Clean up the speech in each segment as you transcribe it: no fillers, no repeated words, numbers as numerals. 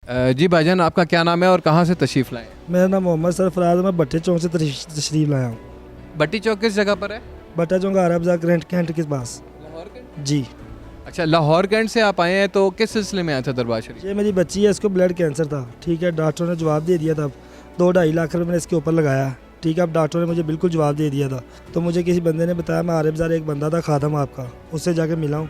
जी भाईजान, आपका क्या नाम है और कहाँ से तशरीफ़ लाए? मेरा नाम मोहम्मद सरफराज है। मैं भट्टे चौक से तशरीफ लाया हूँ। भट्टी चौक किस जगह पर है? भट्टा चौक अरब बाज़ार कैंट के पास। लाहौर कैंट? जी, अच्छा, लाहौर कैंट से आप आए हैं, तो किस सिलसिले में आए थे दरबार शरीफ? ये मेरी बच्ची है, इसको ब्लड कैंसर था। ठीक है, डॉक्टर ने जवाब दे दिया था। 2-2.5 लाख रुपये मैंने इसके ऊपर लगाया। ठीक है, अब डॉक्टर ने मुझे बिल्कुल जवाब दे दिया था। तो मुझे किसी बंदे ने बताया, मैं अरब बाज़ार एक बंदा था खादम आपका, उससे जाके मिला हूँ।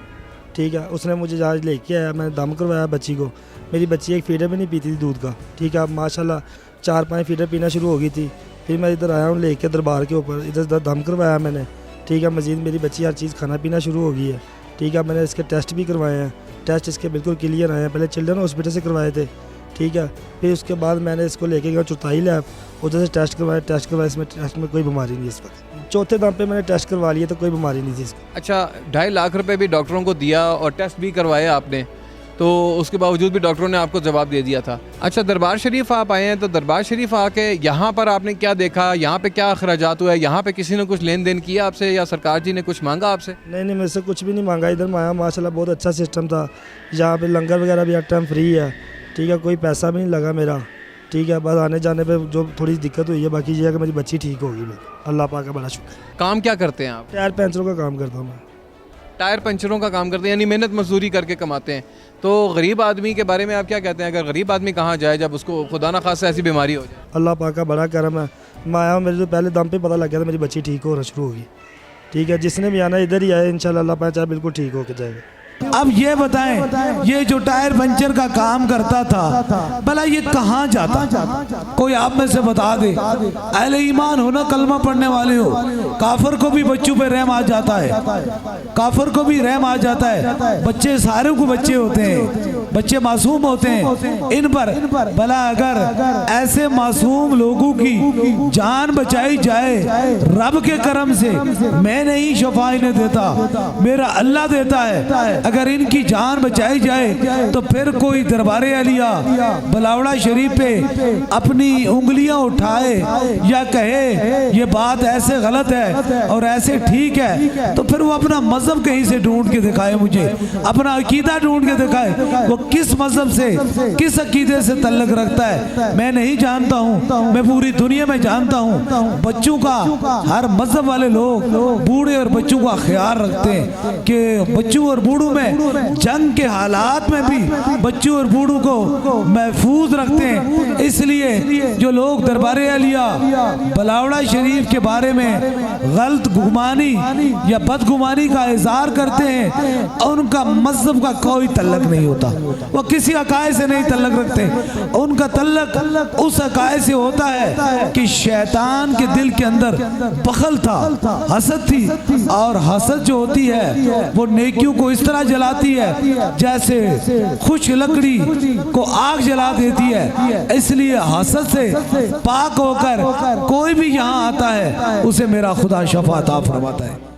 ठीक है, उसने मुझे जहाज लेके आया, मैंने दम करवाया बच्ची को। मेरी बच्ची एक फीडर भी नहीं पीती थी दूध का। ठीक है, अब माशाल्लाह 4-5 फीडर पीना शुरू हो गई थी। फिर मैं इधर आया हूँ लेके दरबार के ऊपर, इधर दम करवाया मैंने। ठीक है, मज़ीद मेरी बच्ची हर चीज़ खाना पीना शुरू हो गई है। ठीक है, मैंने इसके टेस्ट भी करवाए हैं। टेस्ट इसके बिल्कुल क्लियर आए हैं। पहले चिल्ड्रन हॉस्पिटल से करवाए थे। ठीक है, फिर उसके बाद मैंने इसको लेके गया चौथाई लैब, उधर से टेस्ट करवाया। इसमें टेस्ट में कोई बीमारी नहीं है इस वक्त। चौथे दम पे मैंने टेस्ट करवा लिए तो कोई बीमारी नहीं थी इसको। अच्छा, 2.5 लाख रुपए भी डॉक्टरों को दिया और टेस्ट भी करवाए आपने, तो उसके बावजूद भी डॉक्टरों ने आपको जवाब दे दिया था। अच्छा, दरबार शरीफ आप आए हैं, तो दरबार शरीफ आके यहाँ पर आपने क्या देखा? यहाँ पे क्या अखराजात हुआ है? यहाँ पे किसी ने कुछ लेन देन किया आपसे या सरकार जी ने कुछ मांगा आपसे? नहीं, मेरे से कुछ भी नहीं मांगा। इधर मैं आया, माशाल्लाह बहुत अच्छा सिस्टम था। यहाँ पे लंगर वगैरह भी हर टाइम फ्री है। ठीक है, कोई पैसा भी नहीं लगा मेरा। ठीक है, बस आने जाने पे जो थोड़ी दिक्कत हुई है, बाकी ये है कि मेरी बच्ची ठीक होगी। अल्लाह पाक का बड़ा शुक्र। काम क्या करते हैं आप? टायर पंचरों का काम करता हूँ मैं। टायर पंचरों का काम करते हैं, यानी मेहनत मजदूरी करके कमाते हैं। तो गरीब आदमी के बारे में आप क्या कहते हैं? अगर गरीब आदमी कहाँ जाए जब उसको खुदा ना खासा ऐसी बीमारी हो जाए? अल्लाह पाक का बड़ा करम है। मैं आया हूँ, मेरे तो पहले दम पे पता लग गया था मेरी बच्ची ठीक होना शुरू होगी। ठीक है, जिसने भी आना इधर ही आए, इंशाल्लाह अल्लाह पाक चाहे बिल्कुल ठीक होकर जाएगा। अब ये बताएं, ये जो टायर पंचर का काम करता था, भला ये कहाँ जाता? कोई आप में से बता दे। अहले ईमान हो ना, कलमा पढ़ने वाले हो। काफिर को भी बच्चों पे रहम आ जाता है, काफिर को भी रहम आ जाता है। बच्चे सारे को बच्चे होते हैं, बच्चे मासूम होते हैं इन पर। भला अगर ऐसे मासूम लोगों की जान बचाई जाए रब के करम से, मैं नहीं शफा इन्हें देता, मेरा अल्लाह देता है। अगर इनकी जान बचाई जाए तो फिर कोई दरबारे आलिया बलावड़ा शरीफ पे अपनी उंगलियां उठाए या कहे ये बात ऐसे गलत है और ऐसे ठीक है, तो फिर वो अपना मजहब कहीं से ढूंढ के दिखाए, मुझे अपना अकीदा ढूंढ के दिखाए। वो किस मजहब से, किस अकीदे से तल्लक रखता है मैं नहीं जानता हूँ, मैं पूरी दुनिया में जानता हूँ। बच्चों का हर मजहब वाले लोग बूढ़े और बच्चों का ख्याल रखते हैं कि बच्चों और बूढ़ों में जंग के हालात में भी बच्चों और बूढ़ों को महफूज रखते हैं। इसलिए जो लोग दरबारे आलिया बलावड़ा शरीफ के बारे में गलत गुमानी या बदगुमानी का इजहार करते हैं, उनका मजहब का कोई तल्लक नहीं होता। वो किसी अकायद से नहीं तल्लक रखते। उनका तल्लक उस अकायद से होता है कि शैतान के दिल के अंदर बखल था, हसद थी, और हसद जो होती है वो नेकियों को इस तरह जलाती है जैसे खुश लकड़ी को आग जला देती है। इसलिए हसद से पाक होकर कोई भी यहाँ आता है, उसे मेरा खुदा शफा अता फरमाता है।